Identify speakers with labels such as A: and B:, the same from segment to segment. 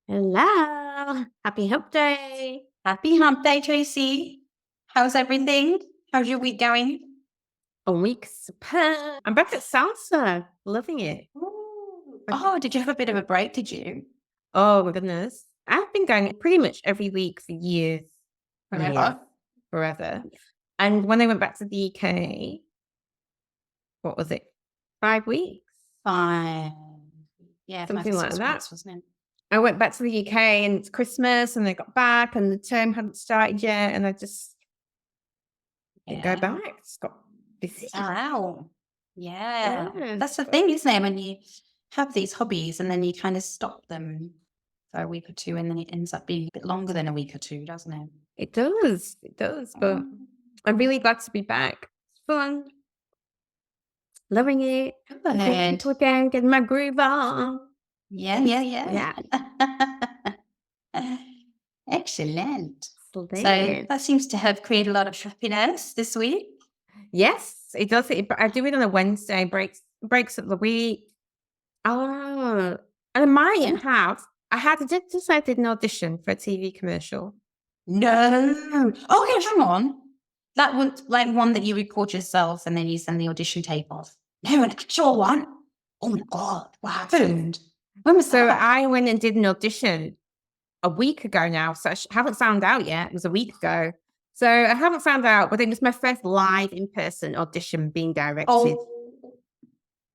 A: Hello. Happy Hump Day.
B: Happy Hump Day, Tracy. How's everything? How's your week going?
A: A week superb. I'm back at salsa. Loving it.
B: Ooh. Oh, did you have a bit of a break? Did you?
A: Oh my goodness. I've been going pretty much every week for years.
B: Forever?
A: Forever. And when I went back to the UK, what was it? 5 weeks?
B: Fine. Yeah,
A: Something
B: 5 to
A: like
B: 6
A: that.
B: weeks, wasn't it?
A: I went back to the UK and it's Christmas and I got back and the term hadn't started yet and I just didn't go back. Just got busy.
B: Wow. Yeah.
A: Yeah.
B: That's the thing, isn't it? When you have these hobbies and then you kind of stop them for a week or two and then it ends up being a bit longer than a week or two, doesn't it?
A: It does. It does. But I'm really glad to be back. It's fun. Loving it.
B: Good.
A: Again, getting my groove on.
B: Yeah. Excellent. So that seems to have created a lot of happiness this week.
A: Yes, it does. I do it on a Wednesday, breaks up the week. Oh, and I might have. I did an audition for a TV commercial.
B: No. Okay, hang on. That was like one that you record yourself and then you send the audition tape off. No, an actual one. Oh my God, what happened? When was
A: So
B: that?
A: I went and did an audition a week ago now. So I haven't found out yet. It was a week ago. So I haven't found out, but it was my first live in-person audition being directed.
B: Oh,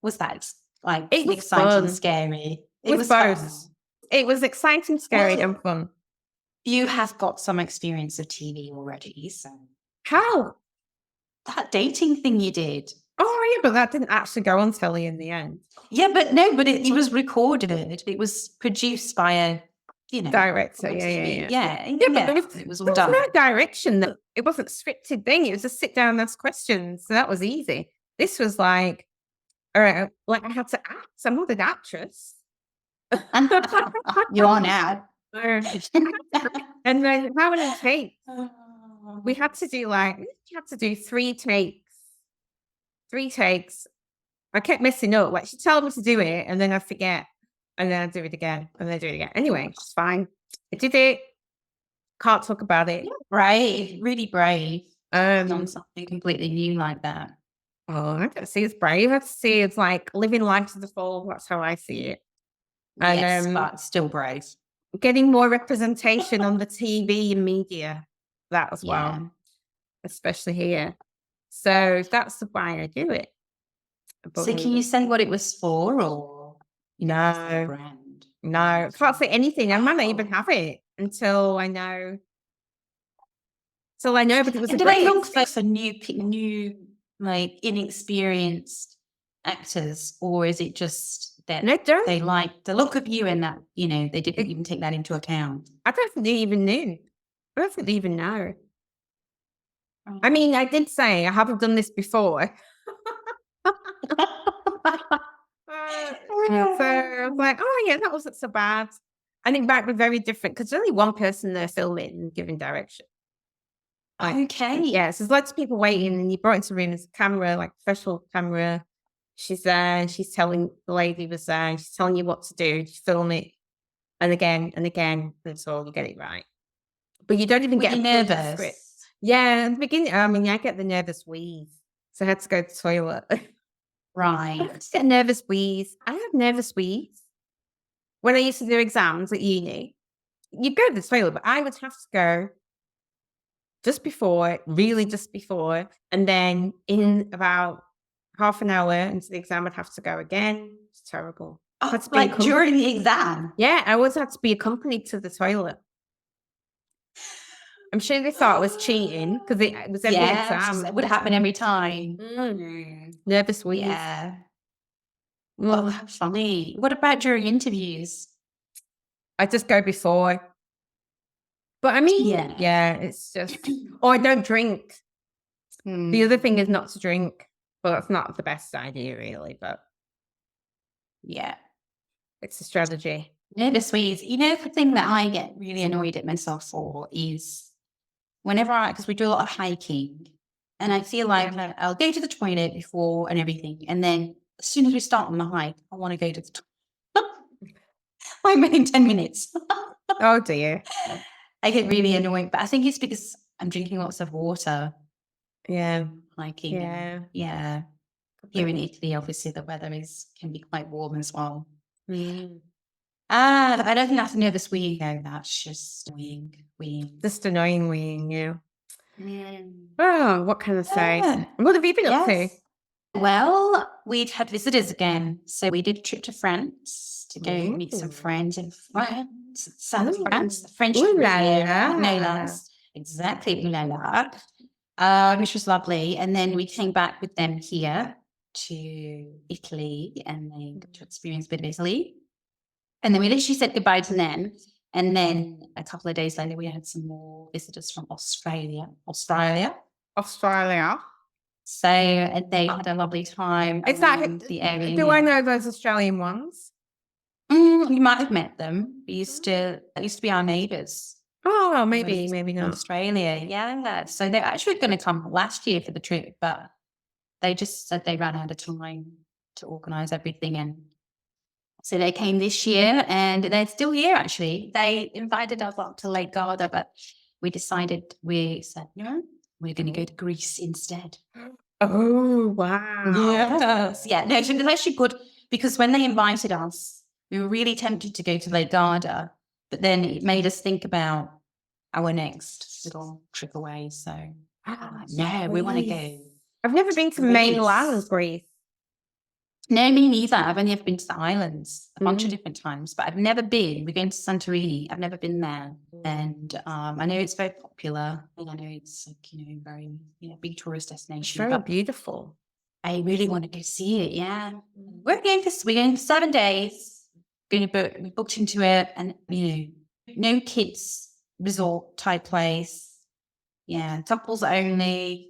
B: was that like exciting, scary?
A: It was both. It was exciting, scary, and fun.
B: You have got some experience of TV already, so.
A: How?
B: That dating thing you did.
A: Oh, yeah, but that didn't actually go on telly in the end.
B: Yeah, but no, but it was recorded. It was produced by a,
A: director. Yeah.
B: But it was all done.
A: No direction. It wasn't a scripted thing. It was just sit down and ask questions. So that was easy. This was like, all right, like I had to act. I'm not an actress.
B: You are now.
A: And then how many takes? We had to do 3 takes. 3 takes. I kept messing up. Like she told me to do it, and then I forget, and then I do it again, and then I do it again. Anyway, it's fine. I did it. Can't talk about it.
B: Yeah, brave, really brave. On something completely new like that.
A: Oh, I don't see it's brave. I see it's like living life to the full. That's how I see it.
B: Yes, but still brave.
A: Getting more representation on the TV and media, that as well, especially here. So that's why I do it.
B: So can you say what it was for, or
A: no
B: brand?
A: No, I can't say anything. I might not even have it until I know. But it was.
B: Do they look for new, like inexperienced actors, or is it just that they like the look of you and that they didn't even take that into account?
A: I don't think they even knew. I don't think they even know. I mean, I did say I haven't done this before. So I was like, oh yeah, that wasn't so bad. I think that was very different because there's only one person there filming and giving direction.
B: Okay.
A: Yeah, so there's lots of people waiting, and you brought into the room as a camera, like professional camera. She's there, and she's telling the lady was there, and she's telling you what to do. You film it, and again, until you get it right. But you don't even get
B: nervous.
A: Script. Yeah, in the beginning, I mean, I get the nervous wheeze, so I had to go to the toilet.
B: Right.
A: I get nervous wheeze. I have nervous wheeze when I used to do exams at uni. You go to the toilet, but I would have to go just before, and then in about half an hour into the exam, I'd have to go again. It's terrible.
B: Like during the exam?
A: Yeah, I always had to be accompanied to the toilet. I'm sure they thought it was cheating because it was every exam.
B: It would happen every time.
A: Nervous wheeze.
B: Yeah. Oh, that's funny. What about during interviews?
A: I just go before. But I mean, yeah, it's just, or I don't drink. The other thing is not to drink. Well, that's not the best idea, really, but
B: yeah,
A: it's a strategy.
B: Nervous wheeze. The thing that I get really annoyed at myself for is whenever because we do a lot of hiking, and I feel like I'll go to the toilet before and everything, and then as soon as we start on the hike, I want to go to the toilet. I'm within 10 minutes.
A: Oh dear.
B: I get really annoyed, but I think it's because I'm drinking lots of water,
A: Yeah.
B: hiking.
A: Yeah.
B: Yeah. Here in Italy, obviously, the weather can be quite warm as well.
A: Mm.
B: I don't think that's nervous weeing, though. That's just weeing.
A: Just annoying weeing you.
B: Mm.
A: Oh, what can I say?
B: Yeah.
A: What have you been up to?
B: Yes. Well, we'd had visitors again. So we did a trip to France to go meet some
A: Ooh.
B: friends in France, south of
A: Ooh.
B: France, the French
A: Ooh la
B: Riviera. No
A: la.
B: less. Exactly, ooh la la. Which was lovely. And then we came back with them here to Italy and they got to experience a bit of Italy. And then we literally said goodbye to them. And then a couple of days later, we had some more visitors from Australia.
A: Australia.
B: So and they had a lovely time.
A: Is that
B: around the area?
A: do I know those Australian ones?
B: You might have met them. They used to be our neighbours.
A: Oh, well,
B: in
A: maybe not.
B: Australia. Yeah. So they're actually going to come last year for the trip, but they just said they ran out of time to organise everything, and so they came this year, and they're still here. Actually, they invited us up to Lake Garda, but we said no. We're going to go to Greece instead.
A: Oh, wow.
B: Yes. Yeah. No, so it was actually good because when they invited us, we were really tempted to go to Lake Garda, but then it made us think about our next little trip away. So, no, we want to go.
A: I've never been to mainland Greece.
B: No, me neither. I've only ever been to the islands a bunch of different times, but I've never been. We're going to Santorini. I've never been there. And I know it's very popular and I know it's like, very, big tourist destination.
A: Very
B: but
A: beautiful.
B: I really want to go see it. Yeah. We're going for 7 days. We booked into it and, no kids resort type place. Yeah. Couples only.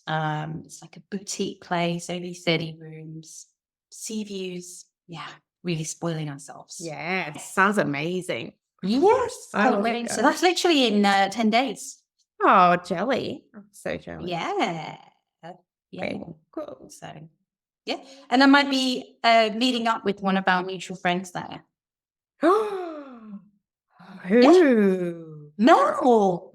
B: It's like a boutique place, only 30 rooms. Sea views. Yeah, really spoiling ourselves.
A: Yeah, it sounds amazing.
B: Yes.
A: Oh,
B: So that's literally in 10 days.
A: Oh, jelly. I'm so jealous.
B: Yeah.
A: Okay, cool.
B: So, yeah. And I might be meeting up with one of our mutual friends there.
A: Who?
B: Mel.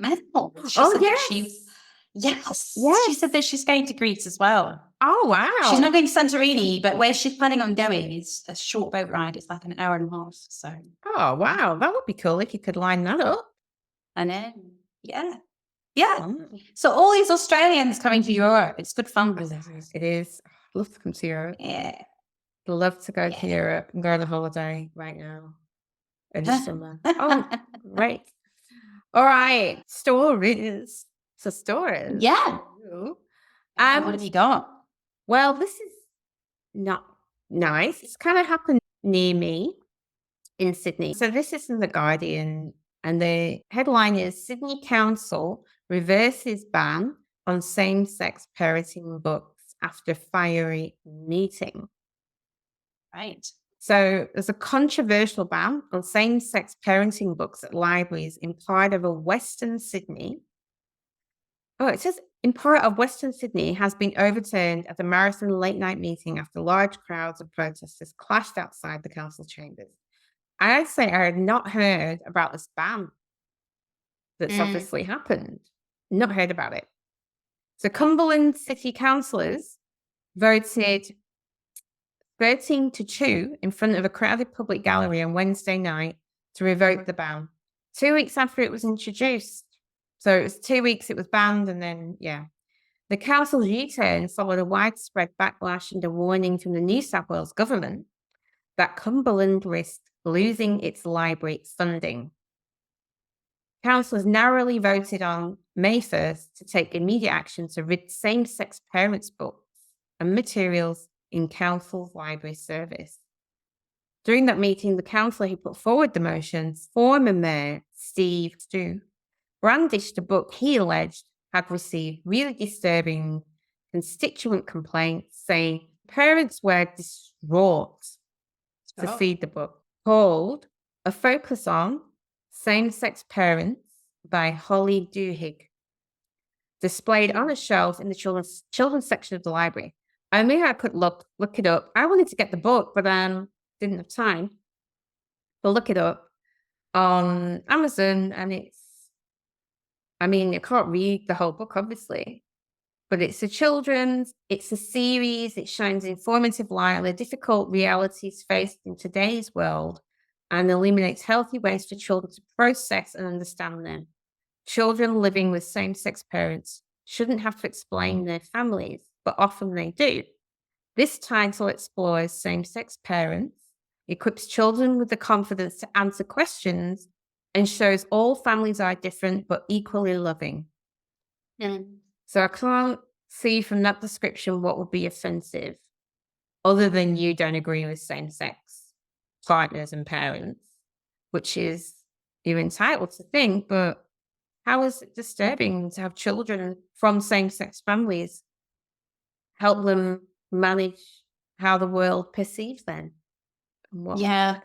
A: Yes.
B: She said that she's going to Greece as well.
A: Oh, wow.
B: She's not going to Santorini, but where she's planning on going is a short boat ride. It's like an hour and a half. So.
A: Oh, wow. That would be cool if you could line that up.
B: I know. Yeah. Yeah. So all these Australians coming to Europe. It's good fun.
A: It is. I'd love to come to Europe.
B: Yeah.
A: I'd love to go to Europe and go on a holiday right now in the summer. Oh, great. All right. Stories. So stories.
B: Yeah.
A: Ooh.
B: What have you got?
A: Well, this is not nice. It's kind of happened near me in Sydney. So this is in The Guardian, and the headline is Sydney Council reverses ban on same-sex parenting books after fiery meeting.
B: Right.
A: So there's a controversial ban on same-sex parenting books at libraries in part of Western Sydney. Oh, it says in part of Western Sydney has been overturned at the marathon late-night meeting after large crowds of protesters clashed outside the council chambers. I'd say I had not heard about this ban that's obviously happened. Not heard about it. So Cumberland City councillors voted 13-2 in front of a crowded public gallery on Wednesday night to revoke the ban. 2 weeks after it was introduced. So it was 2 weeks it was banned, and then, yeah. The council's U-turn followed a widespread backlash and a warning from the New South Wales government that Cumberland risked losing its library funding. Councillors narrowly voted on May 1st to take immediate action to rid same-sex parents' books and materials in council's library service. During that meeting, the councillor who put forward the motion, former Mayor Steve Stu, brandished a book he alleged had received really disturbing constituent complaints, saying parents were distraught to see the book, called A Focus on Same-Sex Parents by Holly Duhigg, displayed on a shelf in the children's section of the library. I mean, I could look it up. I wanted to get the book, but didn't have time to look it up. on Amazon, and I mean, I can't read the whole book, obviously, but it's it's a series. It shines informative light on the difficult realities faced in today's world and illuminates healthy ways for children to process and understand them. Children living with same sex parents shouldn't have to explain their families, but often they do. This title explores same sex parents, equips children with the confidence to answer questions, and shows all families are different but equally loving.
B: Mm.
A: So I can't see from that description what would be offensive other than you don't agree with same sex partners and parents, which is you're entitled to think, but how is it disturbing to have children from same sex families help them manage how the world perceives them? And what?
B: Yeah.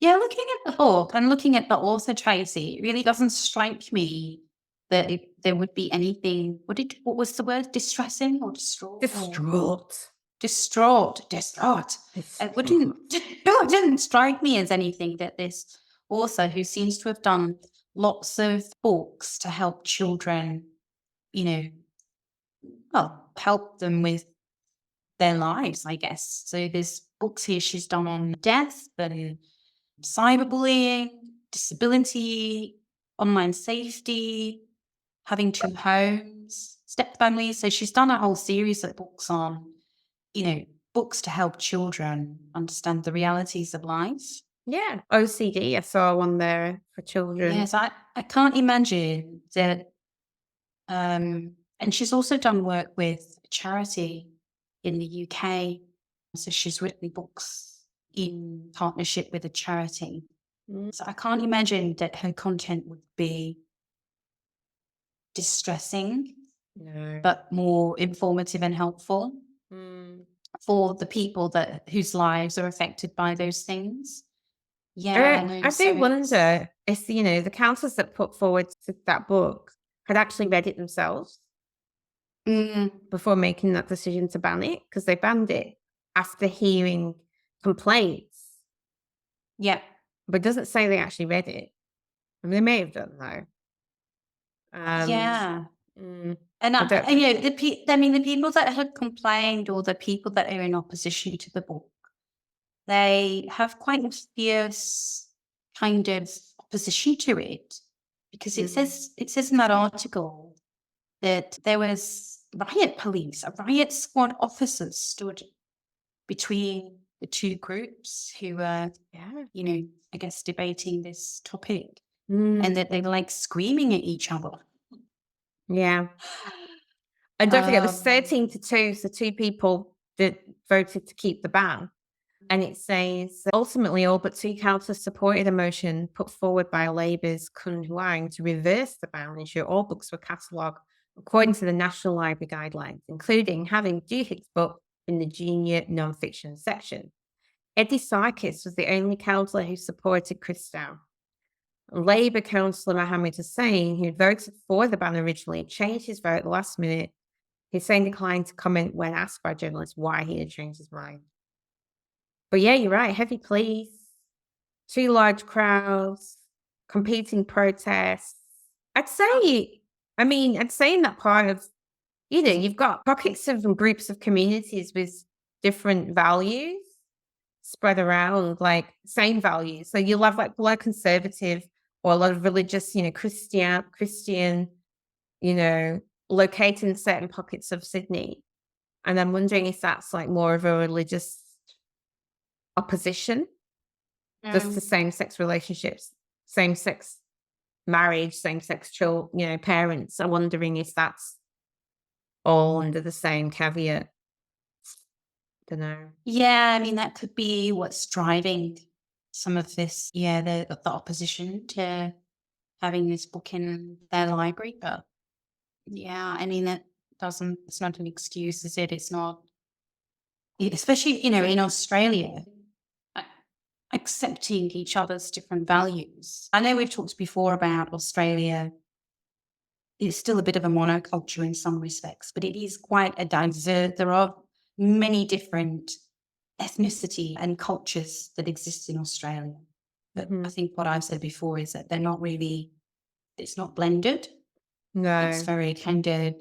B: Yeah, looking at the book and looking at the author, Tracy, it really doesn't strike me that there would be anything. What was the word? Distressing or distraught?
A: Distraught.
B: Distraught. It didn't strike me as anything that this author, who seems to have done lots of books to help children, you know, well, help them with their lives, I guess. So there's books here she's done on death and cyberbullying, disability, online safety, having two homes, step families. So she's done a whole series of books on, books to help children understand the realities of life.
A: Yeah. OCD, I saw one there for children.
B: Yes, I can't imagine that. And she's also done work with a charity in the UK. So she's written books in partnership with a charity.
A: Mm.
B: So I can't imagine that her content would be distressing,
A: No.
B: but more informative and helpful for the people whose lives are affected by those things. Yeah, no,
A: I
B: so
A: do wonder if, the counsellors that put forward that book had actually read it themselves before making that decision to ban it, because they banned it after hearing complaints.
B: yeah,
A: But it doesn't say they actually read it. I mean, they may have done, though.
B: yeah.
A: Mm,
B: And
A: I don't-
B: the people that had complained, or the people that are in opposition to the book, they have quite a fierce kind of opposition to it, because it says in that article that there was a riot squad officers stood between the two groups who were, I guess, debating this topic, and that they were like screaming at each other.
A: Yeah. And don't forget, it was 13-2, so two people that voted to keep the ban. And it says, ultimately, all but two councillors supported a motion put forward by Labour's Kun Huang to reverse the ban and ensure all books were catalogued according to the National Library guidelines, including having Duhig's book in the junior non-fiction section. Eddie Sarkis was the only councillor who supported Christou. Labour councillor Mohammed Hussain, who had voted for the ban originally, changed his vote at the last minute. Hussain declined to comment when asked by journalists why he had changed his mind. But yeah, you're right. Heavy police, two large crowds, competing protests. I'd say in that part of, you've got pockets of and groups of communities with different values spread around, like same values. So you'll have like a lot of conservative or a lot of religious, Christian, located in certain pockets of Sydney. And I'm wondering if that's like more of a religious opposition just to same-sex relationships, same-sex marriage, same-sex children, parents. I'm wondering if that's all under the same caveat. Don't know.
B: Yeah, I mean, that could be what's driving some of this, the opposition to having this book in their library. But yeah, I mean, it's not an excuse, is it? It's not, especially, in Australia, accepting each other's different values. I know we've talked before about Australia. It's still a bit of a monoculture in some respects, but it is quite a diverse. There are many different ethnicity and cultures that exist in Australia. But
A: Mhm.
B: I think what I've said before is that they're not really, it's not blended. It's
A: No,
B: very kind of,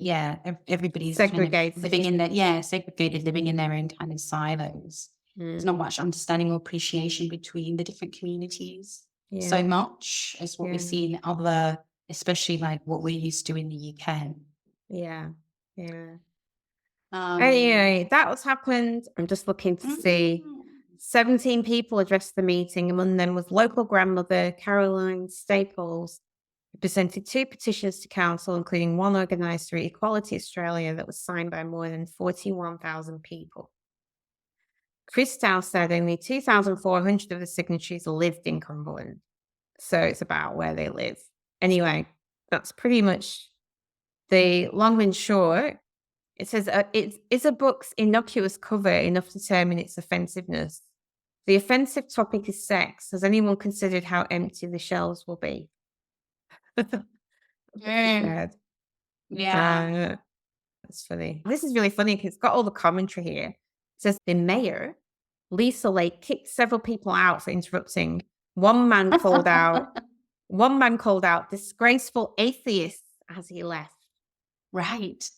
B: everybody's kind of
A: segregated.
B: living in their, segregated, living in their own kind of silos. There's not much understanding or appreciation between the different communities so
A: Yeah,
B: much as what we
A: yeah,
B: see in other, especially like what we're used to in the UK.
A: yeah, yeah.
B: Um,
A: Anyway, that was happened. I'm just looking to see. 17 people addressed the meeting. Among them was local grandmother Caroline Staples, who presented 2 petitions to council, including one organised through Equality Australia that was signed by more than 41,000 people. Chris Dow said only 2,400 of the signatories lived in Cumberland. So it's about where they live. Anyway, that's pretty much the long and short. It says, is a book's innocuous cover enough to determine its offensiveness? The offensive topic is sex. Has anyone considered how empty the shelves will be? Sad.
B: yeah.
A: That's funny. This is really funny because it's got all the commentary here. It says the mayor, Lisa Lake, kicked several people out for interrupting. One man called out disgraceful atheists as he left.
B: Right.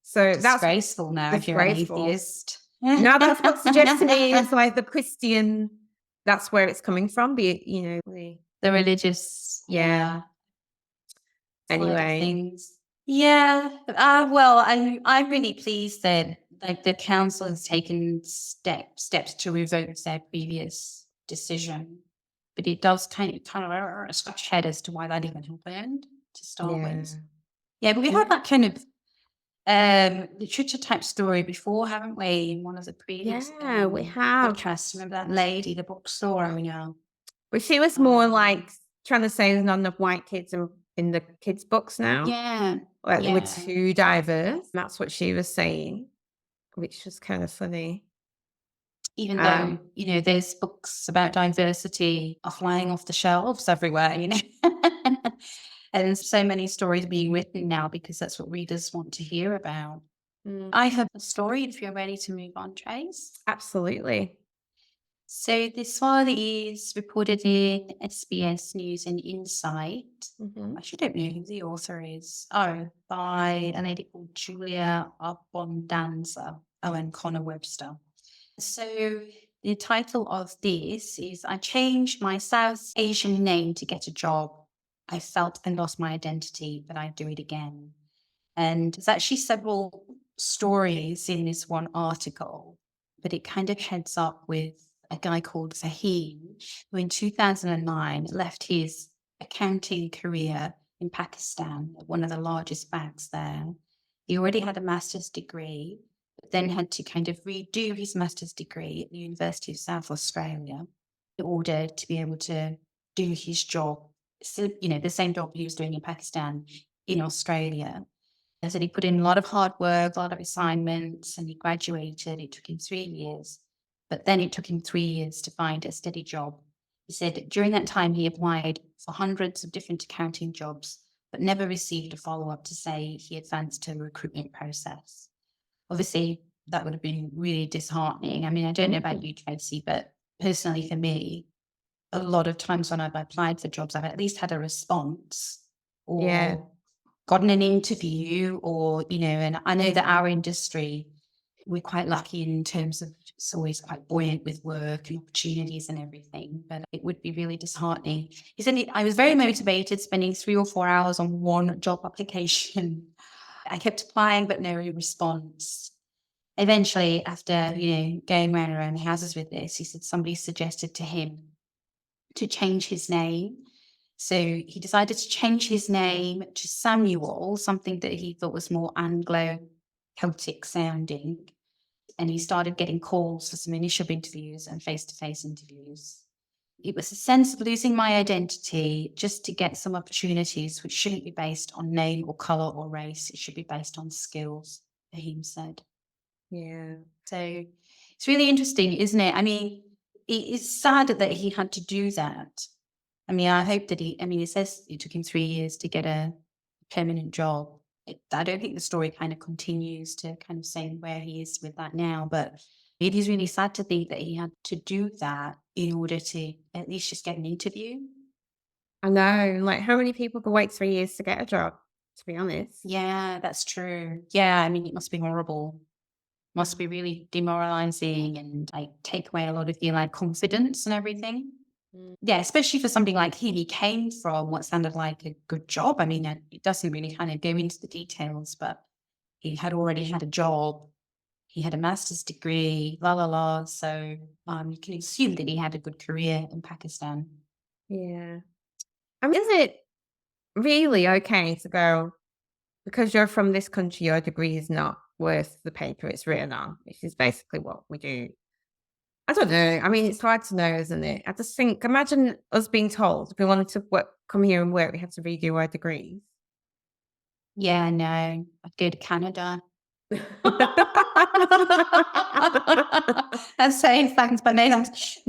A: So that's
B: Disgraceful now if you're an
A: disgraceful.
B: atheist.
A: Now that's what suggests to me is like the Christian, that's where it's coming from, be it,
B: the religious,
A: Yeah.
B: side of
A: Anyway.
B: things. Yeah. Well, I'm really pleased that like the council has taken steps to revoke their previous decision, but it does kind of scratch head as to why that even happened to start with. Yeah, but we had that kind of literature type story before, haven't we? In one of the previous
A: Yeah, we have.
B: podcasts. Remember that lady, the bookstore owner?
A: But she was more like trying to say there's not enough white kids in the kids' books now.
B: Yeah.
A: Like
B: yeah.
A: we're too diverse. That's what she was saying, which was kind of funny.
B: Even though, there's books about diversity are flying off the shelves everywhere, and so many stories being written now because that's what readers want to hear about. I have a story if you're ready to move on, Trace.
A: Absolutely.
B: So this one is reported in SBS News and Insight. I actually don't know who the author is. Oh, by a lady called Julia Abondanza. And Connor Webster. So the title of this is I changed my South Asian name to get a job. I felt and lost my identity, but I'd do it again. And there's actually several stories in this one article, but it kind of heads up with a guy called Fahim, who in 2009 left his accounting career in Pakistan at one of the largest banks there. He already had a master's degree, but then had to kind of redo his master's degree at the University of South Australia in order to be able to do his job, the same job he was doing in Pakistan in Australia. I said he put in a lot of hard work, a lot of assignments, and he graduated. It took him 3 years, but then it took him 3 years to find a steady job. He said during that time he applied for hundreds of different accounting jobs, but never received a follow-up to say he advanced to the recruitment process. Obviously, that would have been really disheartening. I mean, I don't know about you, Tracy, but personally for me, a lot of times when I've applied for jobs, I've at least had a response or gotten an interview or, and I know that our industry, we're quite lucky in terms of it's always quite buoyant with work and opportunities and everything, but it would be really disheartening. He said, I was very motivated, spending 3 or 4 hours on one job application. I kept applying, but no response. Eventually, after, going around the houses with this, he said somebody suggested to him to change his name. So he decided to change his name to Samuel, something that he thought was more Anglo-Celtic sounding. And he started getting calls for some initial interviews and face-to-face interviews. It was a sense of losing my identity just to get some opportunities which shouldn't be based on name or colour or race. It should be based on skills, Fahim said.
A: Yeah.
B: So it's really interesting, isn't it? I mean, it is sad that he had to do that. I mean, I hope that it says it took him 3 years to get a permanent job. I don't think the story kind of continues to kind of say where he is with that now, but It is really sad to think that he had to do that in order to at least just get an interview.
A: I know, like, how many people could wait 3 years to get a job, to be honest?
B: Yeah, that's true. Yeah, I mean, it must be horrible. Must be really demoralizing and like take away a lot of your like confidence and everything.
A: Mm.
B: Yeah, especially for something like him. He came from what sounded like a good job. I mean, it doesn't really kind of go into the details, but he had already had a job. He had a master's degree, la la la. So you can assume that he had a good career in Pakistan.
A: Yeah. I mean, is it really okay to go, because you're from this country, your degree is not worth the paper it's written on, which is basically what we do. I don't know. I mean, it's hard to know, isn't it? I just think, imagine us being told if we wanted to come here and work, we had to redo our degrees.
B: Yeah, I know. I'd go to Canada. That's saying things, but no,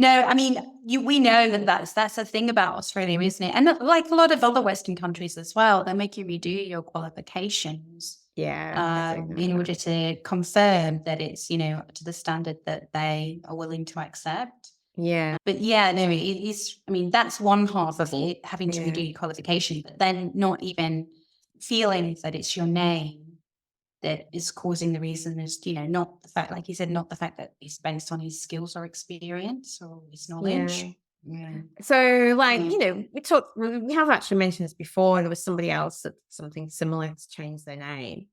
B: I mean, we know that that's the thing about Australia, isn't it? And like a lot of other Western countries as well, they make you redo your qualifications
A: Yeah.
B: in order to confirm that it's, to the standard that they are willing to accept.
A: Yeah.
B: But yeah, no, it is. I mean, that's one half of it, having to redo your qualification, but then not even feeling that it's your name that is causing the reason is, not the fact, like you said, not the fact that it's based on his skills or experience or his knowledge.
A: Yeah. So, like, we have actually mentioned this before. There was somebody else that something similar to change their name.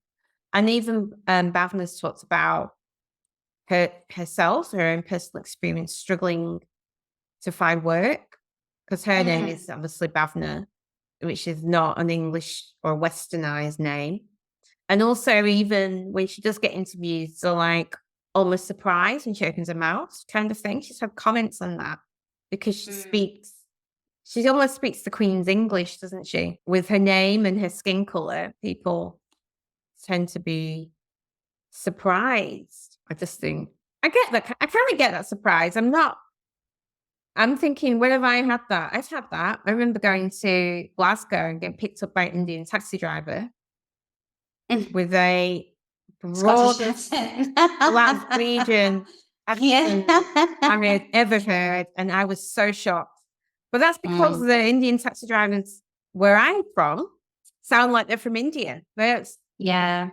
A: And even Bhavna's talked about herself, her own personal experience struggling to find work, because her name is obviously Bhavna, which is not an English or westernized name. And also, even when she does get interviews, they're like almost surprised when she opens her mouth, kind of thing. She's had comments on that because she almost speaks the Queen's English, doesn't she? With her name and her skin color, people tend to be surprised. I just think, I get that. I kind of get that surprise. I'm thinking, when have I had that? I've had that. I remember going to Glasgow and getting picked up by an Indian taxi driver with a broad Glaswegian accent I had ever heard, and I was so shocked. But that's because the Indian taxi drivers where I'm from sound like they're from India.
B: Yeah.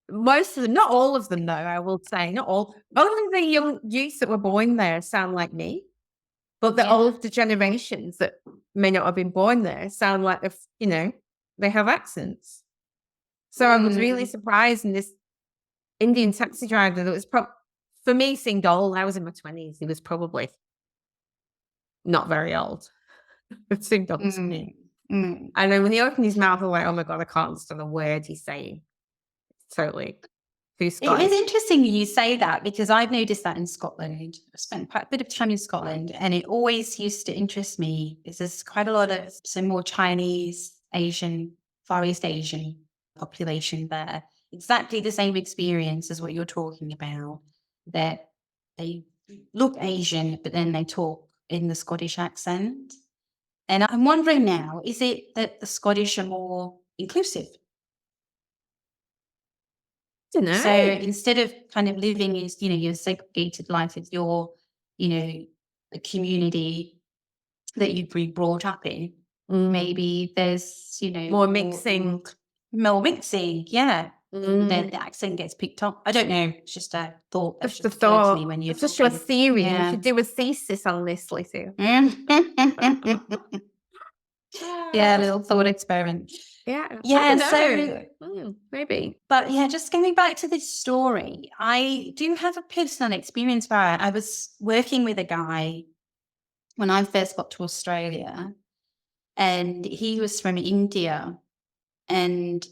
A: Most of them, not all of them, though, I will say, not all. Only the young youths that were born there sound like me. But the older generations that may not have been born there sound like they have accents. So I was really surprised in this Indian taxi driver that was for me, seemed old. I was in my 20s. He was probably not very old. It seemed old to me. And then when he opened his mouth, I was like, oh my God, I can't understand a word he's saying. Totally.
B: It is interesting you say that, because I've noticed that in Scotland. I've spent quite a bit of time in Scotland, and it always used to interest me because there's quite a lot of some more Chinese, Asian, Far East Asian population there. Exactly the same experience as what you're talking about, that they look Asian, but then they talk in the Scottish accent. And I'm wondering now, is it that the Scottish are more inclusive? So instead of kind of living as, your segregated life with your, the community that you've been brought up in, maybe there's,
A: more mixing.
B: More mixing, yeah. Then the accent gets picked up. I don't know. It's just a thought. That's just a thought to me when
A: it's just your theory. You should do a thesis on this, Lizzie.
B: Yeah, a little thought experiment.
A: Yeah. So maybe.
B: But yeah, just going back to this story, I do have a personal experience where I was working with a guy when I first got to Australia, and he was from India. And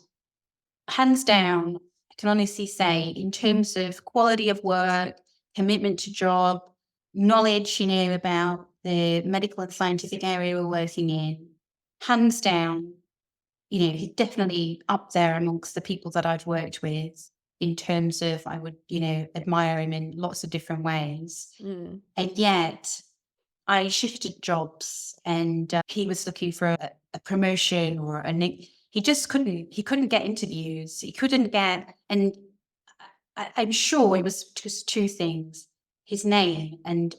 B: hands down, I can honestly say, in terms of quality of work, commitment to job, knowledge, about the medical and scientific area we're working in, hands down, he's definitely up there amongst the people that I've worked with in terms of, I would, admire him in lots of different ways. And yet I shifted jobs, and he was looking for a promotion or he just couldn't get interviews. He couldn't get, and I'm sure it was just two things: his name and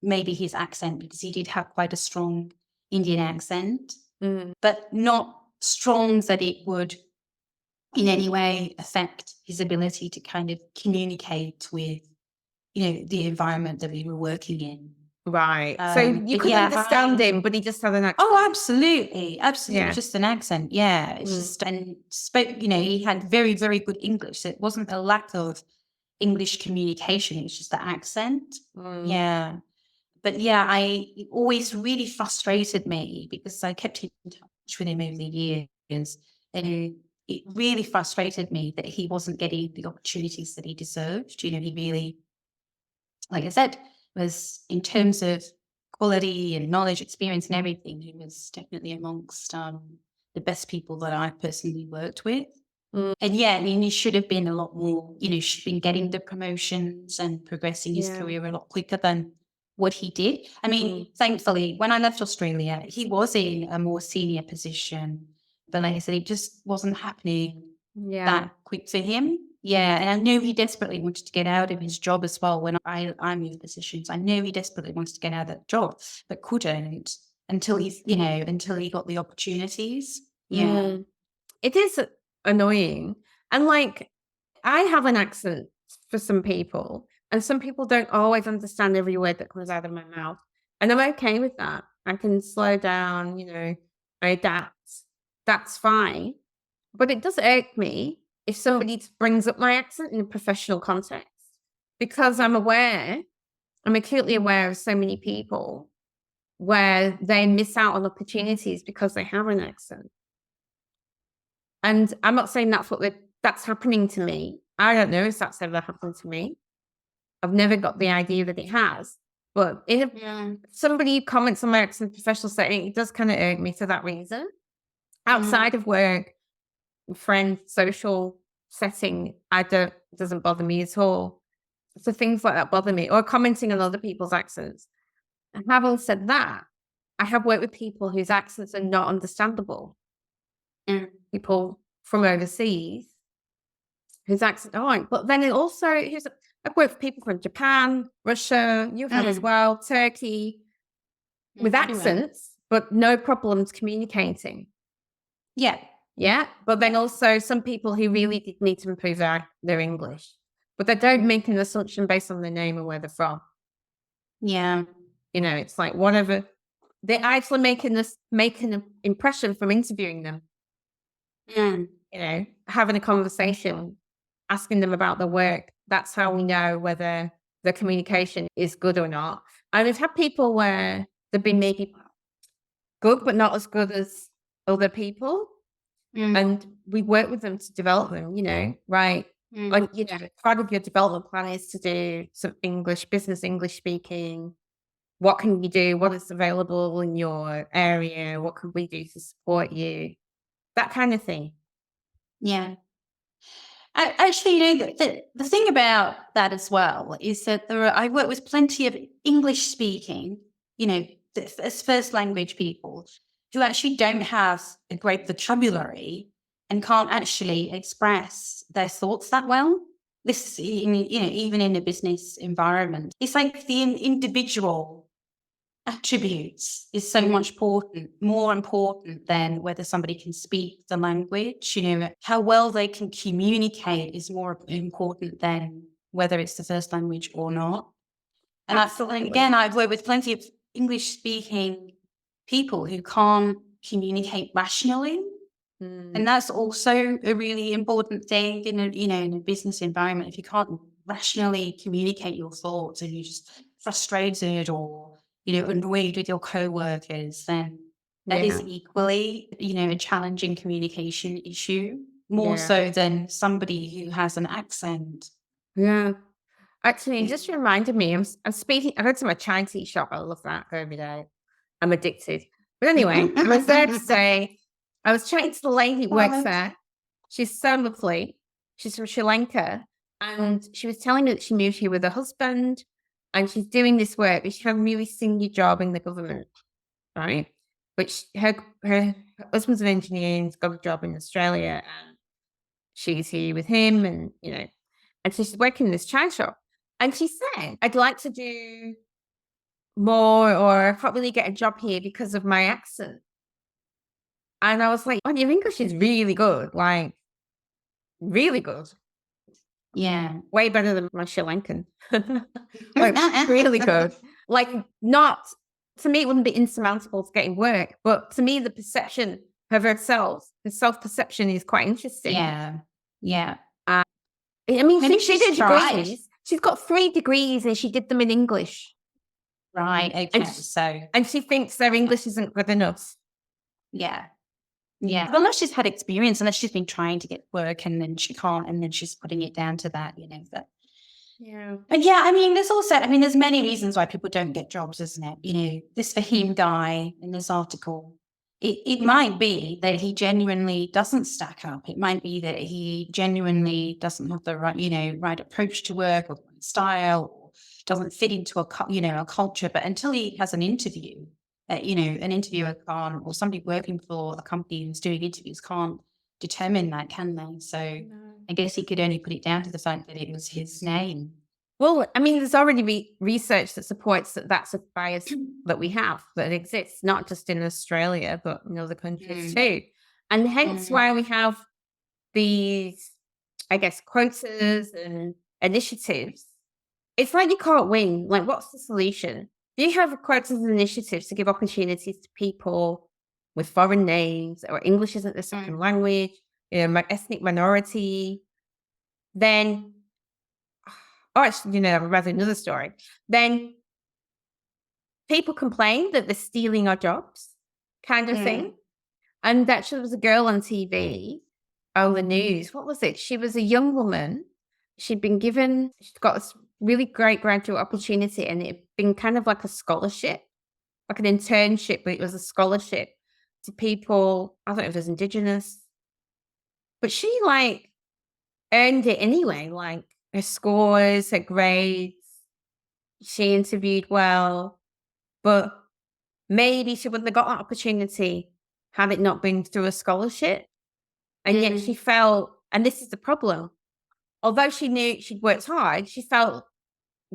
B: maybe his accent, because he did have quite a strong Indian accent, but not strong that it would in any way affect his ability to kind of communicate with, the environment that we were working in.
A: Right. So you
B: But
A: could
B: yeah,
A: understand him, but he just had an accent.
B: Oh, absolutely. Absolutely.
A: Yeah.
B: Just an accent. Yeah. It's just, and spoke, he had very, very good English. So it wasn't a lack of English communication. It was just the accent. Yeah. But yeah, it always really frustrated me because I kept in touch with him over the years. And it really frustrated me that he wasn't getting the opportunities that he deserved. He really, like I said, was in terms of quality and knowledge, experience and everything, he was definitely amongst the best people that I personally worked with. And yeah, I mean, he should have been a lot more, should have been getting the promotions and progressing his career a lot quicker than what he did. I mean, thankfully, when I left Australia, he was in a more senior position. But like I said, it just wasn't happening that quick for him. Yeah, and I knew he desperately wanted to get out of his job as well. When I moved positions, I knew he desperately wanted to get out of that job, but couldn't until until he got the opportunities. Yeah.
A: It is annoying. And like, I have an accent for some people, and some people don't always understand every word that comes out of my mouth. And I'm okay with that. I can slow down, I adapt. That's fine. But it does irk me if somebody brings up my accent in a professional context, because I'm acutely aware of so many people where they miss out on opportunities because they have an accent. And I'm not saying that's happening to me. I don't know if that's ever happened to me. I've never got the idea that it has. But if somebody comments on my accent in a professional setting, it does kind of irk me for that reason. Outside of work, friend, social setting, doesn't bother me at all. So things like that bother me, or commenting on other people's accents. And having said that, I have worked with people whose accents are not understandable. And people from overseas whose accents aren't. But then I've worked with people from Japan, Russia, you have as well, Turkey, with accents, but no problems communicating.
B: Yeah.
A: Yeah. But then also some people who really did need to improve their English, but they don't make an assumption based on their name or where they're from.
B: Yeah.
A: It's like whatever. They actually make an impression from interviewing them. Having a conversation, asking them about their work. That's how we know whether the communication is good or not. And we've had people where they've been maybe good, but not as good as other people. And we work with them to develop them, right? Like, part of your development plan is to do some business English speaking. What can you do? What is available in your area? What could we do to support you? That kind of thing.
B: Yeah. Actually, the thing about that as well is that I work with plenty of English speaking, as first language people who actually don't have a great vocabulary and can't actually express their thoughts that well. This is even in a business environment. It's like the individual attributes is so much more important than whether somebody can speak the language. How well they can communicate is more important than whether it's the first language or not. And I've worked with plenty of English speaking people who can't communicate rationally. And that's also a really important thing in a business environment. If you can't rationally communicate your thoughts and you're just frustrated or annoyed with your co-workers, then that is equally, a challenging communication issue, more so than somebody who has an accent.
A: Yeah. Actually, it just reminded me, I'm speaking, I go to my chai tea shop. I love that every day. I'm addicted. But anyway, I was there to say, I was chatting to the lady who works there. She's so lovely. She's from Sri Lanka. And she was telling me that she moved here with her husband and she's doing this work, but she had a really senior job in the government, right? Which her husband's an engineer and he's got a job in Australia and she's here with him and, And so she's working in this china shop. And she said, I'd like to do more, or I can't really get a job here because of my accent. And I was like, oh, your English is really good. Like, really good.
B: Yeah.
A: Way better than my Sri Lankan. Like, really good. Like, not, to me, it wouldn't be insurmountable to getting work. But to me, the perception of herself, the self-perception is quite interesting.
B: Yeah. Yeah.
A: I mean,
B: Maybe
A: she
B: she's
A: did degrees. She's got 3 degrees and she did them in English.
B: Right. Okay.
A: And she thinks their English isn't good enough.
B: Yeah. Yeah. Well, unless she's had experience, unless she's been trying to get work and then she can't, and then she's putting it down to that, that.
A: Yeah.
B: But yeah, I mean, there's many reasons why people don't get jobs, isn't it? This Fahim guy in this article, it might be that he genuinely doesn't stack up. It might be that he genuinely doesn't have the right approach to work or style, or doesn't fit into a culture. But until he has an interview, an interviewer can't, or somebody working for a company who's doing interviews can't determine that, can they? So I guess he could only put it down to the fact that it was his name.
A: Well, I mean, there's already research that supports that that's a bias that we have, that exists, not just in Australia, but in other countries too. And hence why we have these, I guess, quotas and initiatives. It's like you can't win. Like, what's the solution? Do you have quotas and initiatives to give opportunities to people with foreign names, or English isn't their second language, ethnic minority? Then, or actually, rather another story. Then people complain that they're stealing our jobs, kind of thing. And actually, there was a girl on TV, on the news. What was it? She was a young woman. She'd got this really great graduate opportunity, and it had been kind of like a scholarship, like an internship, but it was a scholarship to people, I don't know if it was Indigenous. But she earned it anyway, like her scores, her grades. She interviewed well, but maybe she wouldn't have got that opportunity had it not been through a scholarship. And yet she felt, and this is the problem, although she knew she'd worked hard, she felt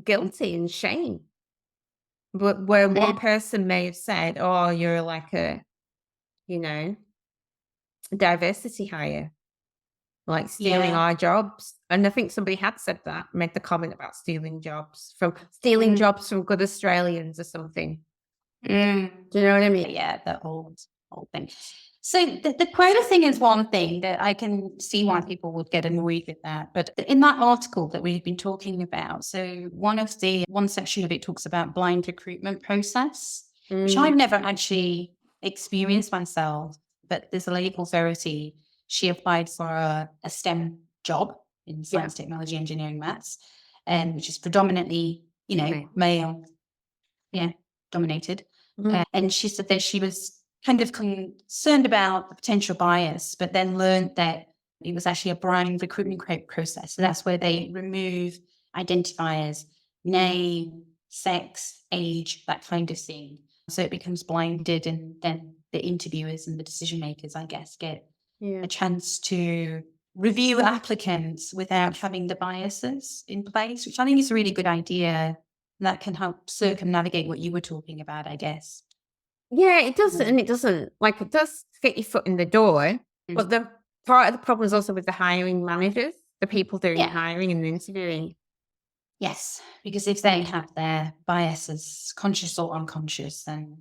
A: guilty and shame. But where one person may have said, oh, you're like a diversity hire, like stealing our jobs. And I think somebody had said that, made the comment about stealing jobs from good Australians or something. Do you know what I mean?
B: Yeah, the old thing. So the quota thing is one thing that I can see why people would get annoyed with that. But in that article that we've been talking about, so one section of it talks about blind recruitment process, which I've never actually experienced myself. But there's a lady called Verity. She applied for a STEM job in science, technology, engineering, maths, and which is predominantly, male, dominated. And she said that she was kind of concerned about the potential bias, but then learned that it was actually a blind recruitment process. So that's where they remove identifiers, name, sex, age, that kind of thing. So it becomes blinded, and then the interviewers and the decision makers, I guess, get a chance to review applicants without having the biases in place, which I think is a really good idea. That can help circumnavigate what you were talking about, I guess.
A: Yeah, it does, and it doesn't. Like, it does get your foot in the door, but the part of the problem is also with the hiring managers, the people doing the hiring and the interviewing.
B: Yes, because if they have their biases, conscious or unconscious, then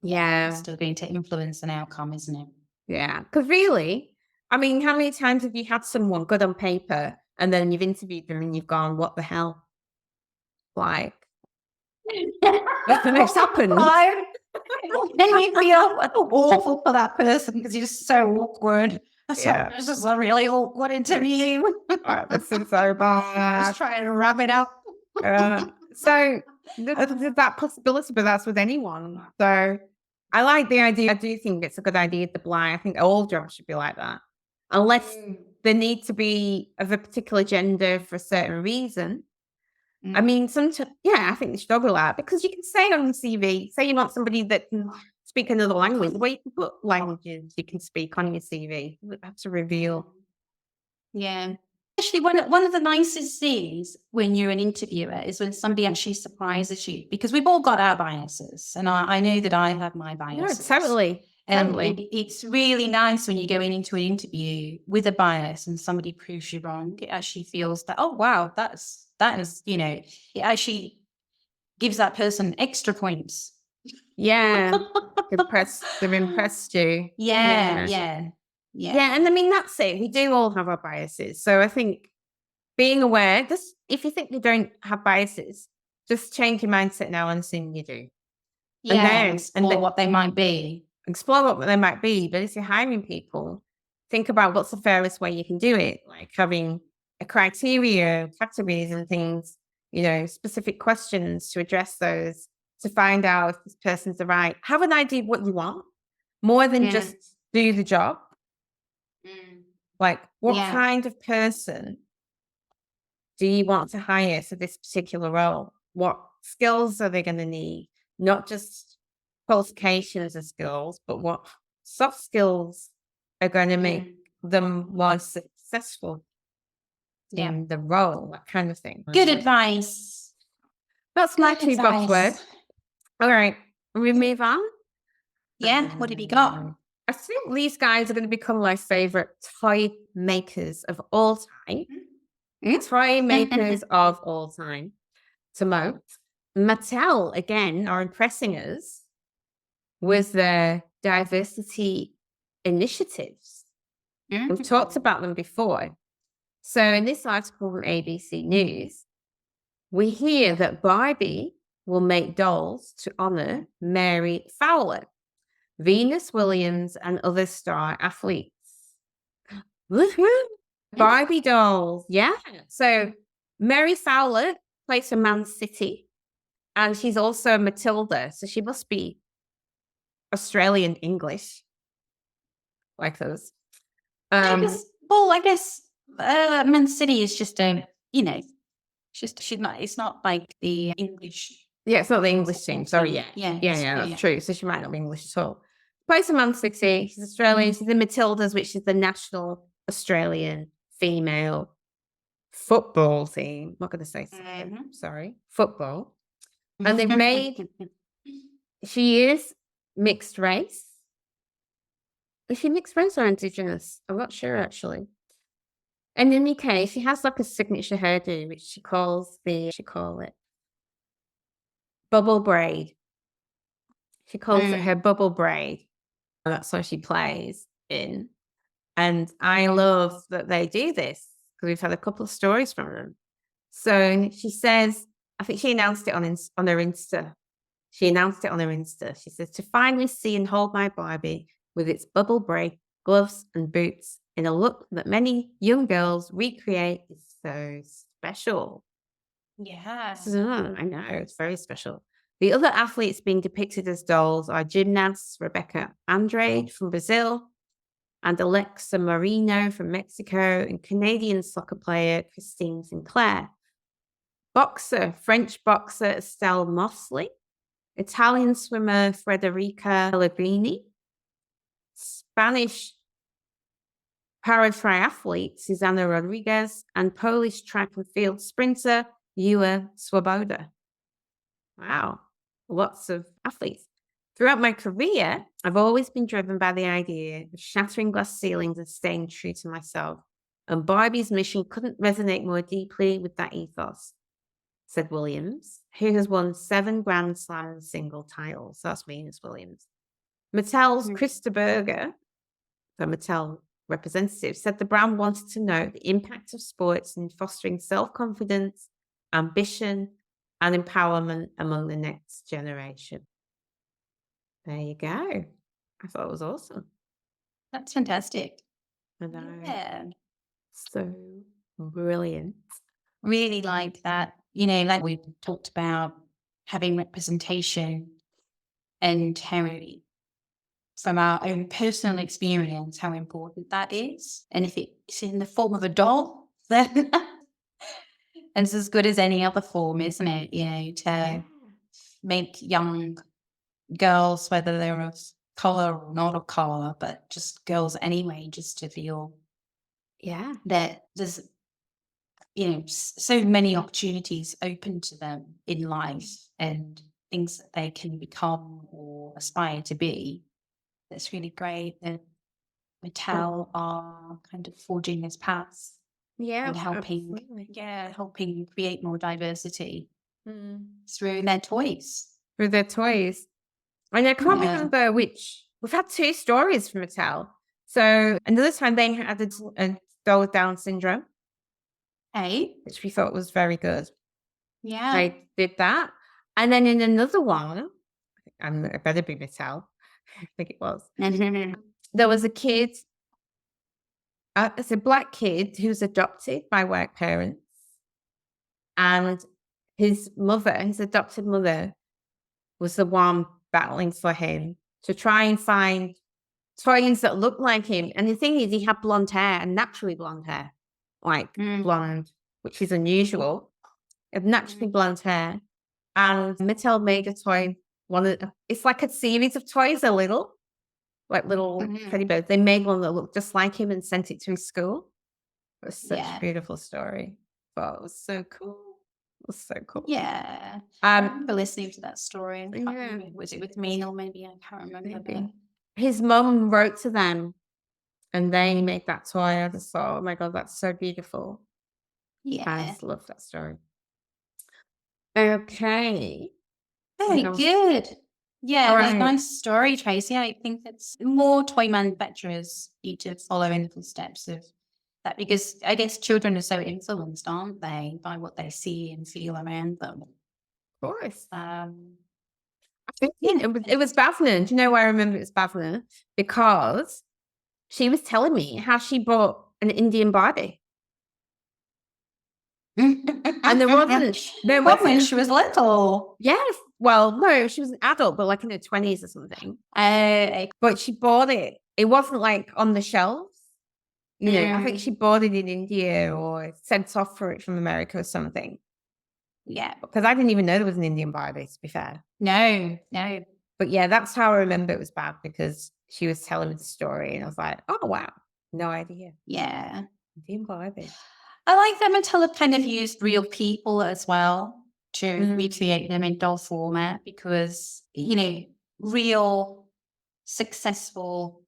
B: it's still going to influence an outcome, isn't it?
A: Yeah, because really, I mean, how many times have you had someone good on paper and then you've interviewed them and you've gone, what the hell? Like, it's happened.
B: Then you feel awful for that person because you're so awkward. This is a really awkward interview.
A: This is so bad.
B: Just trying to wrap it up.
A: So there's that possibility, but that's with anyone. So I like the idea. I do think it's a good idea to blind. I think all jobs should be like that. Unless they need to be of a particular gender for a certain reason. I mean, sometimes, I think they should overlap, because you can say on the CV, say you want somebody that can speak another language, well, you can put languages you can speak on your CV. You have to reveal.
B: Yeah. Actually, one of the nicest things when you're an interviewer is when somebody actually surprises you, because we've all got our biases, and I know that I have my
A: No,
B: biases.
A: totally.
B: And
A: Totally.
B: it's really nice when you're going into an interview with a bias and somebody proves you wrong. It actually feels that, oh wow, that is, you know, it actually gives that person extra points.
A: Yeah. They've impressed you.
B: Yeah.
A: Yeah, and I mean, that's it. We do all have our biases. So I think being aware, just if you think you don't have biases, just change your mindset now and assume you do.
B: Yeah,
A: And then
B: what they might be.
A: explore what they might be. But if you're hiring people, think about what's the fairest way you can do it, like having a criteria, categories and things, you know, specific questions to address those, to find out if this person's the right. Have an idea of what you want, more than just do the job. Like, what kind of person do you want to hire for this particular role? What skills are they going to need? Not just qualifications and skills, but what soft skills are going to make them more successful in the role, that kind of thing.
B: Good advice.
A: That's my two buzzwords. All right, we move on.
B: Yeah, what have you got?
A: I think these guys are going to become my favorite toy makers of all time. Toy makers of all time. To Mo, Mattel, again, are impressing us with their diversity initiatives. We've talked about them before. So in this article from ABC News, we hear that Barbie will make dolls to honor Mary Fowler, Venus Williams, and other star athletes. Woohoo! Barbie dolls. Yeah. So Mary Fowler plays for Man City, and she's also Matilda. So she must be Australian English, like those.
B: I guess Man City is just a, you know, it's not like the English.
A: Yeah, it's not the English team. Sorry, yeah, that's true. So she might not be English at all. Plays for Man City. She's Australian. She's the Matildas, which is the national Australian female football team. I'm not going to say sorry, football. And they've made. She is mixed race. Is she mixed race or Indigenous? I'm not sure actually. And in the UK, she has like a signature hairdo, which she calls it bubble braid. She calls it her bubble braid. That's what she plays in. And I love that they do this because we've had a couple of stories from them. So she says, I think she announced it on her Insta. She announced it on her Insta. She says, to finally see and hold my Barbie with its bubble braid, gloves and boots in a look that many young girls recreate is so special.
B: Yeah.
A: I know, it's very special. The other athletes being depicted as dolls are gymnasts Rebecca Andrade from Brazil and Alexa Marino from Mexico, and Canadian soccer player Christine Sinclair. French boxer Estelle Mosley, Italian swimmer Federica Pellegrini, Spanish para-triathlete Susana Rodriguez, and Polish track and field sprinter Ewa Swoboda. Wow, lots of athletes. Throughout my career, I've always been driven by the idea of shattering glass ceilings and staying true to myself. And Barbie's mission couldn't resonate more deeply with that ethos, said Williams, who has won 7 Grand Slam single titles. That's Venus Williams. Mattel's Krista Berger, the Mattel representative, said the brand wanted to note the impact of sports in fostering self-confidence, ambition, and empowerment among the next generation. There you go. I thought it was awesome.
B: That's fantastic.
A: I know.
B: Yeah.
A: So brilliant.
B: Really like that. You know, like we talked about having representation and how, from our own personal experience, how important that is. And if it's in the form of a doll, then it's as good as any other form, isn't it? You know, to make young girls, whether they're of color or not of color, but just girls anyway, just to feel that there's so many opportunities open to them in life and things that they can become or aspire to be. That's really great that Mattel are kind of forging this path
A: Yeah,
B: and helping,
A: absolutely.
B: helping create more diversity
A: Mm.
B: through their toys.
A: Through their toys. And I can't
B: Yeah.
A: remember which. We've had 2 stories from Mattel. So another time they had a doll with Down syndrome,
B: Hey,
A: which we thought was very good.
B: yeah.
A: They did that. And then in another one, and it better be Mattel, I think it was, there was a kid, it's a black kid who's adopted by white parents. And his mother, his adopted mother, was the one battling for him to try and find toys that looked like him. And the thing is, he had blonde hair and naturally blonde hair, like blonde, which is unusual. Of naturally blonde hair. And Mattel made a toy. It's like a series of toys, little teddy bears. They made one that looked just like him and sent it to his school. It was such a beautiful story. But it was so cool. It was so cool.
B: Yeah. I remember listening to that story. I can't remember, was it with me or maybe I can't remember. But
A: his mum wrote to them and they made that toy. I just thought, oh my God, that's so beautiful. I just love that story. Okay.
B: Very good. Yeah, that's a nice story, Tracy. I think it's more toy manufacturers need to follow in the footsteps of that, because I guess children are so influenced, aren't they, by what they see and feel around them.
A: Of course.
B: I
A: think it was Bavna. Do you know why I remember it was Bavna? Because she was telling me how she bought an Indian Barbie. And there wasn't.
B: when she was little.
A: Yes. Well, no, she was an adult, but like in her 20s or something. But she bought it. It wasn't like on the shelves. I think she bought it in India or sent off for it from America or something.
B: Yeah.
A: Because I didn't even know there was an Indian Barbie, to be fair.
B: No.
A: But yeah, that's how I remember it was bad, because she was telling me the story and I was like, oh, wow. No idea.
B: Yeah.
A: Indian Barbie.
B: I like that Mattel have kind of used real people as well to recreate them in doll format, because, real successful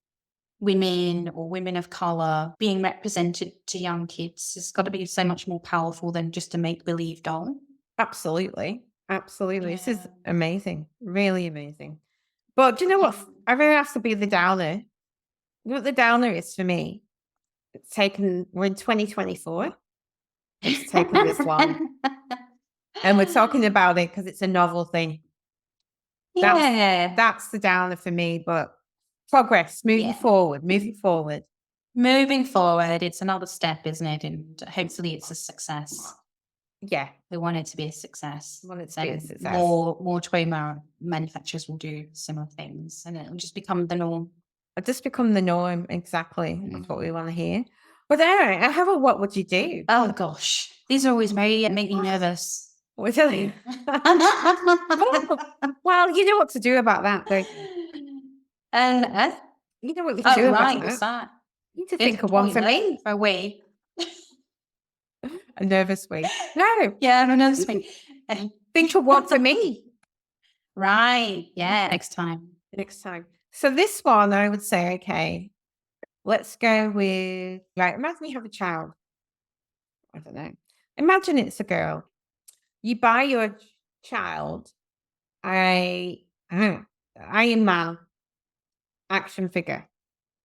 B: women or women of color being represented to young kids has got to be so much more powerful than just a make-believe doll.
A: Absolutely. Absolutely. This is amazing. Really amazing. But do you know what? I really have to be the downer. You know what the downer is for me? We're in 2024. It's taken this long. And we're talking about it because it's a novel thing. That's the downer for me, but progress, moving forward.
B: Moving forward, it's another step, isn't it? And hopefully it's a success.
A: Yeah.
B: We want it to be a success.
A: We want it to be a success.
B: More toy manufacturers will do similar things and it'll just become the norm.
A: It'll just become the norm, exactly. That's what we want to hear. But anyway, I have a what would you do?
B: Oh gosh. These are always make me nervous.
A: We're telling you. Well, you know what to do about that, don't you? You know what you can do about
B: what's that?
A: You need to think of one for me.
B: For a wee.
A: A nervous wee. No.
B: Yeah, I'm a nervous wee.
A: Think of one for me.
B: Right. Yeah. Next time.
A: So this one, I would say, okay, let's go with, imagine you have a child. I don't know. Imagine it's a girl. You buy your child a Iron Man action figure,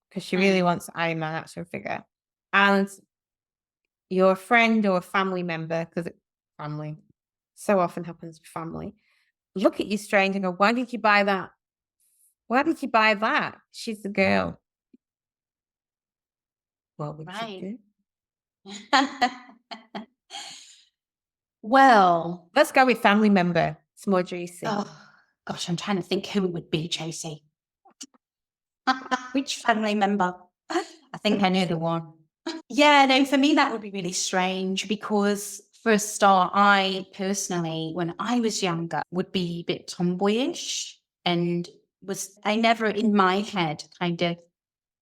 A: because she really wants an Iron Man action figure. And your friend or family member, because family so often happens with family, look at you strange and go, why did you buy that? Why did you buy that? She's the girl. What would you do?
B: Well,
A: let's go with family member. It's more juicy.
B: Oh, gosh, I'm trying to think who it would be, Tracy. Which family member? I think I know the one. Yeah, no, for me, that would be really strange, because for a start, I personally, when I was younger, would be a bit tomboyish, and I never in my head kind of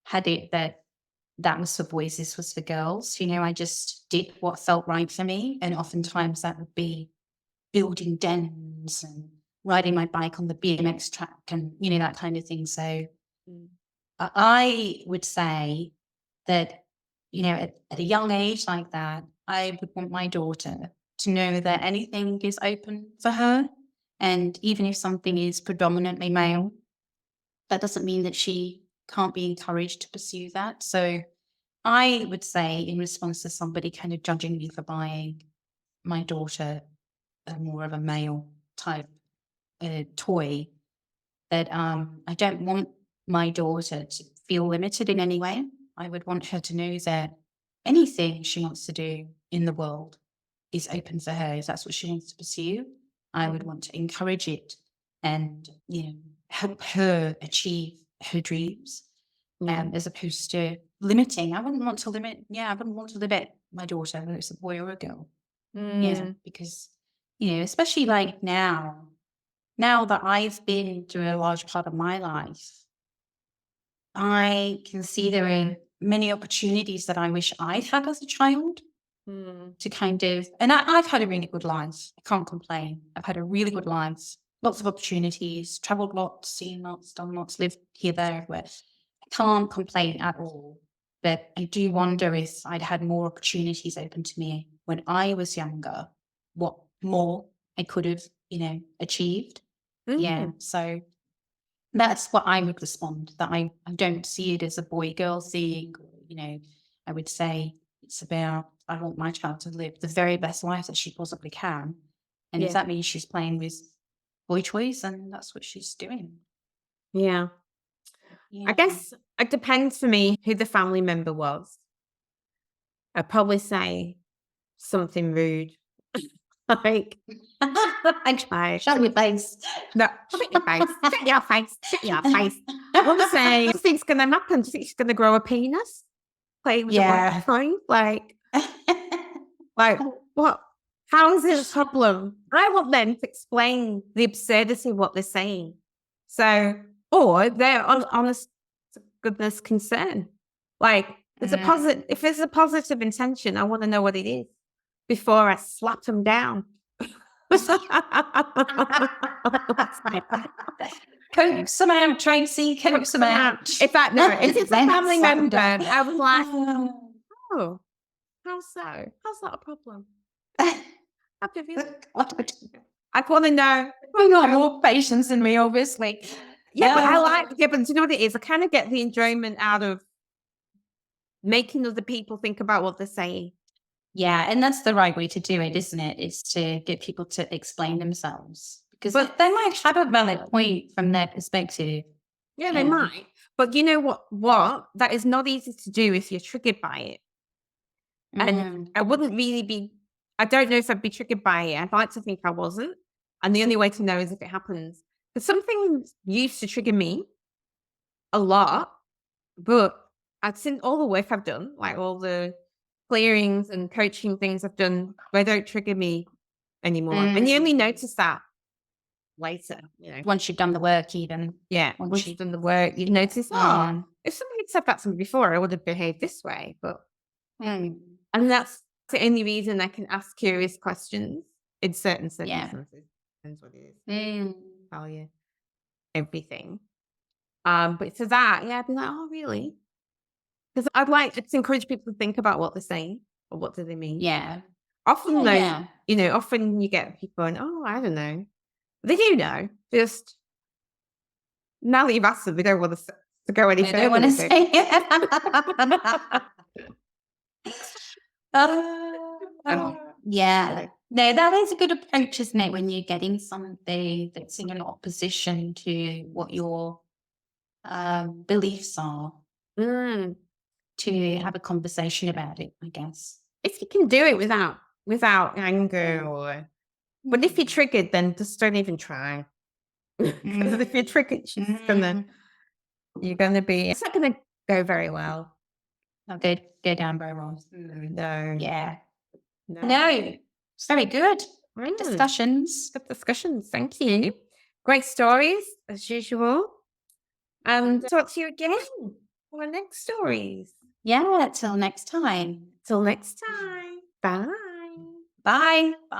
B: had it that that was for boys, this was for girls. I just did what felt right for me. And oftentimes that would be building dens and riding my bike on the BMX track and, that kind of thing. So I would say that, at a young age like that, I would want my daughter to know that anything is open for her. And even if something is predominantly male, that doesn't mean that she can't be encouraged to pursue that. So I would say, in response to somebody kind of judging me for buying my daughter more of a male type toy, that I don't want my daughter to feel limited in any way. I would want her to know that anything she wants to do in the world is open for her. If that's what she wants to pursue, I would want to encourage it and, help her achieve her dreams, as opposed to limiting. I wouldn't want to limit my daughter, whether it's a boy or a girl. Yeah, because, especially like now that I've been through a large part of my life, I can see there are many opportunities that I wish I'd had as a child to kind of, and I've had a really good life. I can't complain. I've had a really good life, lots of opportunities, traveled lots, seen lots, done lots, lived here, there, everywhere. I can't complain at all. But I do wonder if I'd had more opportunities open to me when I was younger, what more I could have, achieved. Yeah. So that's what I would respond, that I don't see it as a boy-girl thing. I would say it's about, I want my child to live the very best life that she possibly can. And if that means she's playing with boy toys, then that's what she's doing.
A: Yeah. I guess it depends for me who the family member was. I'd probably say something rude. Like,
B: Shut your face.
A: no, shut your face, shut your face, shut your face. I want to say, what do you think's going to happen? Do you think she's going to grow a penis? Play with the toy? Like, what? How is it a problem? I want them to explain the absurdity of what they're saying. So, or they're honest to goodness concern. Like, if there's a positive intention, I want to know what it is before I slap them down.
B: Coax them out, Tracy. Coax them out.
A: If it's a family member, I was like, oh, how so? How's that a problem? I want to know.
B: You got more patience than me, obviously.
A: Yeah, but but do you know what it is? I kind of get the enjoyment out of making other people think about what they're saying.
B: Yeah, and that's the right way to do it, isn't it? Is to get people to explain themselves. Because they might have a valid point from their perspective.
A: Yeah, they might. But you know what? That is not easy to do if you're triggered by it. And I wouldn't really I don't know if I'd be triggered by it. I'd like to think I wasn't. And the only way to know is if it happens. Because something used to trigger me a lot, but I've seen all the work I've done, like all the clearings and coaching things I've done, they don't trigger me anymore. And you only notice that later,
B: once you've done the work, even.
A: Yeah, once you've done the work, you notice, if somebody had said that to me before, I would have behaved this way. But and that's the only reason I can ask curious questions in certain circumstances. Depends what it is. Tell you everything. But for that, I'd be like, oh, really? Because I'd like to encourage people to think about what they're saying or what do they mean.
B: Yeah.
A: Often, often you get people going, oh, I don't know. They do know. Just now that you've asked them, they don't want to go any further.
B: They don't want to say yeah. No, that is a good approach, isn't it? When you're getting something that's in an opposition to what your beliefs are, to have a conversation about it, I guess.
A: If you can do it without anger but if you're triggered, then just don't even try. Because if you're triggered, it's not gonna go very well.
B: Not go down very well.
A: No.
B: Yeah. No. It's very good. Good discussions.
A: Good discussions. Thank you. Great stories, as usual. And talk to you again for our next stories.
B: Yeah, till next time.
A: Till next time. Bye.
B: Bye. Bye.